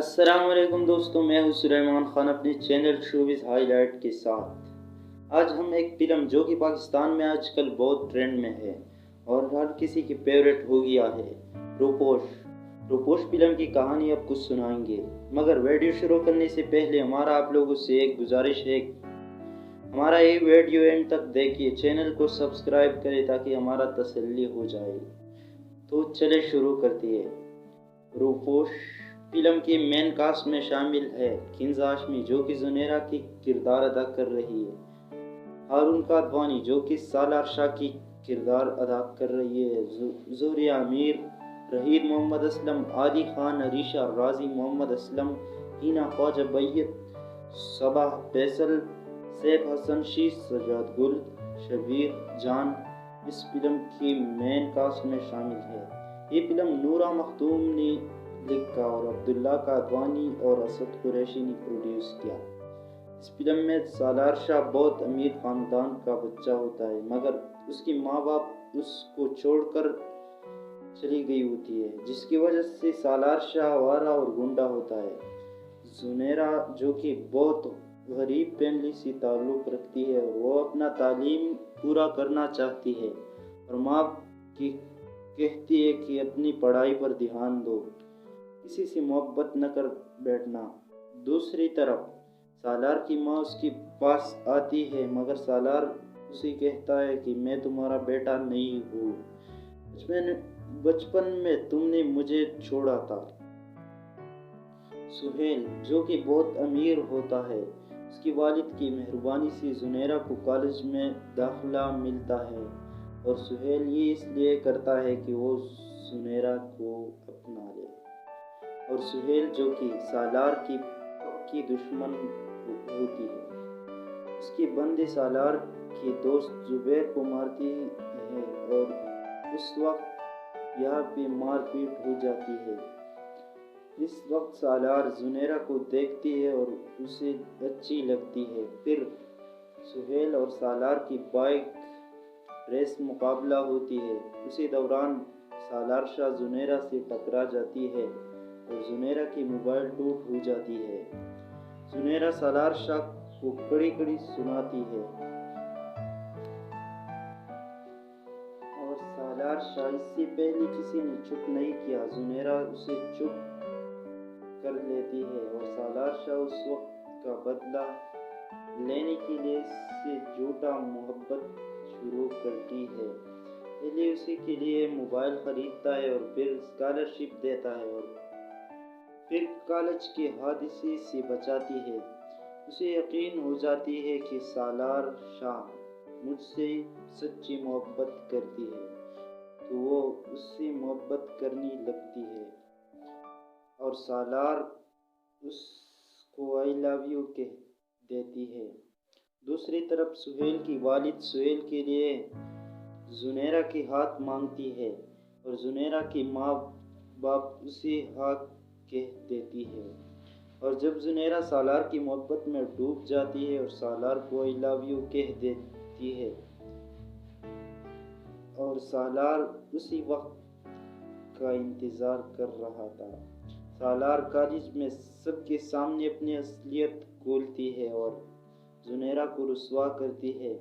अस्सलाम वालेकुम दोस्तों, मैं हूं सुलेमान खान अपने चैनल शोबिज़ हाईलाइट के साथ। आज हम एक फ़िल्म जो कि पाकिस्तान में आजकल बहुत ट्रेंड में है और हर किसी की फेवरेट हो गया है, रूपोश फ़िल्म की कहानी आपको सुनाएंगे। मगर वीडियो शुरू करने से पहले हमारा आप लोगों से एक गुजारिश है, हमारा ये वीडियो एंड तक देखिए, चैनल को सब्सक्राइब करें ताकि हमारा तसल्ली हो जाए। तो चले शुरू करते हैं। रूपोश फिल्म की मेन कास्ट में शामिल है किंज़ा हाशमी जो कि जुनैरा की किरदार अदा कर रही है, हारून कादवानी जो कि सालार शाह की किरदार अदा कर रही है, ज़ोहरिया अमीर, रहीद मोहम्मद असलम, आदि खान, अरीशा राजी, मोहम्मद असलम, हिना ख्वाजा बैयत, सबा फैसल, सैफ हसन शीश, सजाद गुल, शबीर जान इस फिल्म की मेन कास्ट में शामिल है। ये फिल्म नूरा मखदूम ने लिखा और अब्दुल्ला कादवानी और असद कुरैशी ने प्रोड्यूस किया। इस फिल्म में सालार शाह बहुत अमीर खानदान का बच्चा होता है, मगर उसकी माँ बाप उसको छोड़कर चली गई होती है, जिसकी वजह से सालार शाह आवारा और गुंडा होता है। जुनैरा जो कि बहुत गरीब फैमिली से ताल्लुक़ रखती है और वो अपना तालीम पूरा करना चाहती है और माँ की कहती है कि अपनी पढ़ाई पर ध्यान दो, किसी से मोहब्बत न कर बैठना। दूसरी तरफ सालार की माँ उसके पास आती है, मगर सालार उसे कहता है कि मैं तुम्हारा बेटा नहीं हूँ, बचपन में तुमने मुझे छोड़ा था। सुहेल जो कि बहुत अमीर होता है, उसकी वालिद की मेहरबानी से जुनैरा को कॉलेज में दाखिला मिलता है और सुहेल ये इसलिए करता है कि वो जुनैरा को अपना ले। और सुहेल जो कि सालार की दुश्मन होती है, उसकी बंदी सालार के दोस्त जुबैर को मारती है और उस वक्त यहाँ पे मारपीट हो जाती है। इस वक्त सालार जुनैरा को देखती है और उसे अच्छी लगती है। फिर सुहेल और सालार की बाइक रेस मुकाबला होती है। उसी दौरान सालार शाह जुनैरा से टकरा जाती है और जुनैरा की मोबाइल टूट हो जाती है। जुनैरा सालार शाह को कड़ी कड़ी सुनाती है और सालार शाह इससे पहले किसी ने चुप नहीं किया, जुनैरा उसे चुप कर लेती है और सालार शाह उस वक्त का बदला लेने के लिए इससे झूठा मोहब्बत शुरू करती है। पहले उसी के लिए मोबाइल खरीदता है और फिर स्कॉलरशिप देता है और फिर कॉलेज के हादसे से बचाती है। उसे यकीन हो जाती है कि सालार शाह मुझसे सच्ची मोहब्बत करती है, तो वो उससे मोहब्बत करने लगती है और सालार उसको आई लव यू कह देती है। दूसरी तरफ सुहेल की वालिद सुहेल के लिए जुनैरा के हाथ मांगती है और जुनैरा की माँ बाप उसे हाथ कह देती है। और जब जुनैरा सालार की मोहब्बत में डूब जाती है और सालार को आई लव यू कह देती है और सालार उसी वक्त का इंतज़ार कर रहा था। सालार कॉलेज में सबके सामने अपनी असलियत खोलती है और जुनैरा को रुस्वा करती है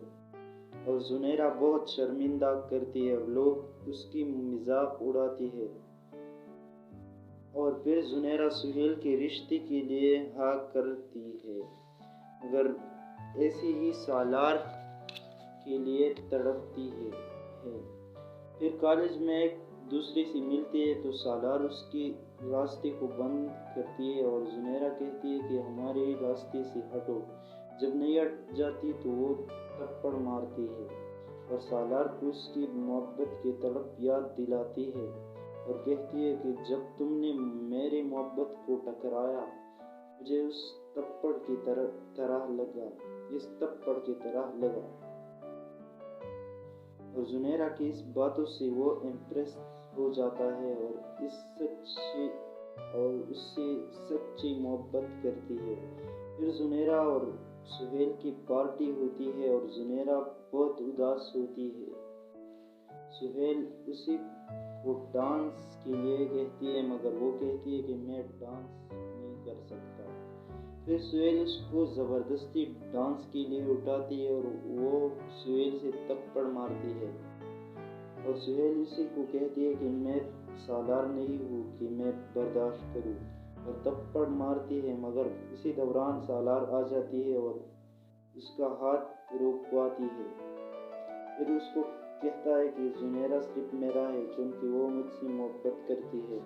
और जुनैरा बहुत शर्मिंदा करती है और लोग उसकी मजाक उड़ाती है। और फिर जुनैरा सुहेल के रिश्ते के लिए हाँ करती है, मगर ऐसे ही सालार के लिए तड़पती है। फिर कॉलेज में एक दूसरे से मिलती है तो सालार उसके रास्ते को बंद करती है और जुनैरा कहती है कि हमारे रास्ते से हटो। जब नहीं हट जाती तो वो थप्पड़ मारती है और सालार को उसकी मोहब्बत की तड़प याद दिलाती है और कहती है कि जब तुमने मेरी मोहब्बत को टकराया, मुझे उस थप्पड़ की तरह लगा, इस थप्पड़ की तरह लगा। और जुनैरा की इस बातों से वो इम्प्रेस हो जाता है और उससे सच्ची मोहब्बत करती है। फिर जुनैरा और सुहेल की पार्टी होती है और जुनैरा बहुत उदास होती है। सुहेल उसी को डांस के लिए कहती है, मगर वो कहती है कि मैं डांस नहीं कर सकता। फिर सुहेल उसको ज़बरदस्ती डांस के लिए उठाती है और वो सुहेल से थप्पड़ मारती है और सुहेल उसी को कहती है कि मैं सालार नहीं हूँ कि मैं बर्दाश्त करूँ, और थप्पड़ मारती है। मगर इसी दौरान सालार आ जाती है और उसका हाथ रोकवाती है। फिर उसको कहता है कि जुनेरा सिर्फ मेरा है क्योंकि वो मुझसे मोहब्बत करती है।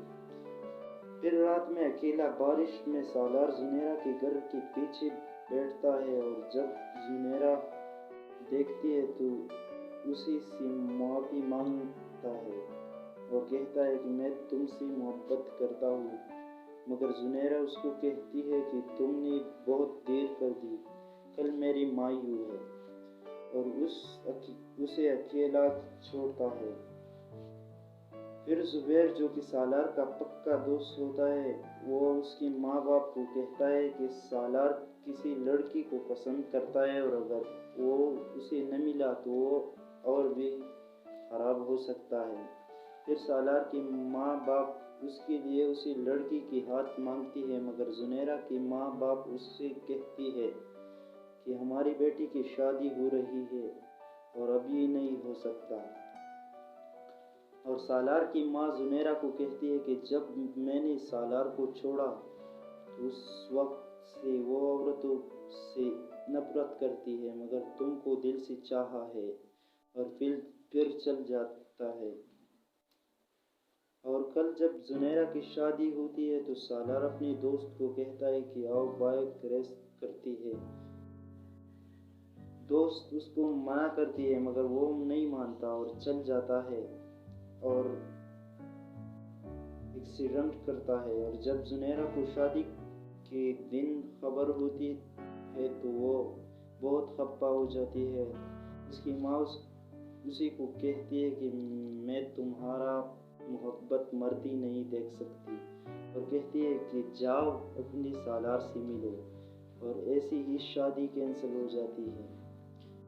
फिर रात में अकेला बारिश में सालार जुनेरा के घर के पीछे बैठता है और जब जुनेरा देखती है तो उसी से माफ़ी मांगता है और कहता है कि मैं तुमसे मोहब्बत करता हूँ। मगर जुनेरा उसको कहती है कि तुमने बहुत देर कर दी, कल मेरी मायू है, और उसे अकेला छोड़ता है। फिर जुबैर जो कि सालार का पक्का दोस्त होता है, वो उसके माँ बाप को कहता है कि सालार किसी लड़की को पसंद करता है और अगर वो उसे न मिला तो वो और भी खराब हो सकता है। फिर सालार की माँ बाप उसके लिए उसी लड़की की हाथ मांगती है, मगर जुनेरा की माँ बाप उससे कहती है कि हमारी बेटी की शादी हो रही है और अभी नहीं हो सकता। और सालार की माँ जुनेरा को कहती है कि जब मैंने सालार को छोड़ा तो उस वक्त से वो औरतों से नफरत करती है, मगर तुमको दिल से चाहा है, और फिर चल जाता है। और कल जब जुनेरा की शादी होती है तो सालार अपने दोस्त को कहता है कि आओ बाइक रेस करती है। दोस्त उसको मना करती है मगर वो नहीं मानता और चल जाता है और एक्सीडेंट करता है। और जब जुनेरा को शादी के दिन खबर होती है तो वो बहुत खप्पा हो जाती है। उसकी माँ उसी को कहती है कि मैं तुम्हारा मोहब्बत मरती नहीं देख सकती, और कहती है कि जाओ अपनी सालार से मिलो, और ऐसी ही शादी कैंसिल हो जाती है।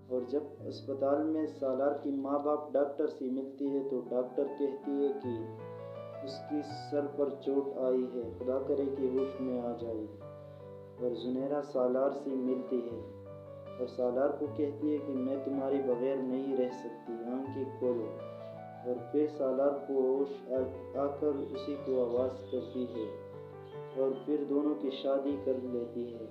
और जब अस्पताल में सालार की माँ बाप डॉक्टर से मिलती है तो डॉक्टर कहती है कि उसकी सर पर चोट आई है, खुदा करे कि होश में आ जाए। और जुनेरा सालार से मिलती है और सालार को कहती है कि मैं तुम्हारे बगैर नहीं रह सकती, आंखें खोलो। और फिर सालार को होश आकर उसी को आवाज़ करती है और फिर दोनों की शादी कर लेती है।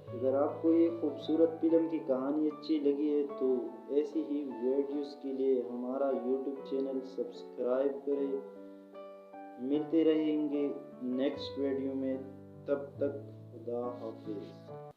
अगर आपको ये खूबसूरत फिल्म की कहानी अच्छी लगी है तो ऐसी ही वीडियोस के लिए हमारा यूट्यूब चैनल सब्सक्राइब करें। मिलते रहेंगे नेक्स्ट वीडियो में, तब तक खुदा हाफिज़।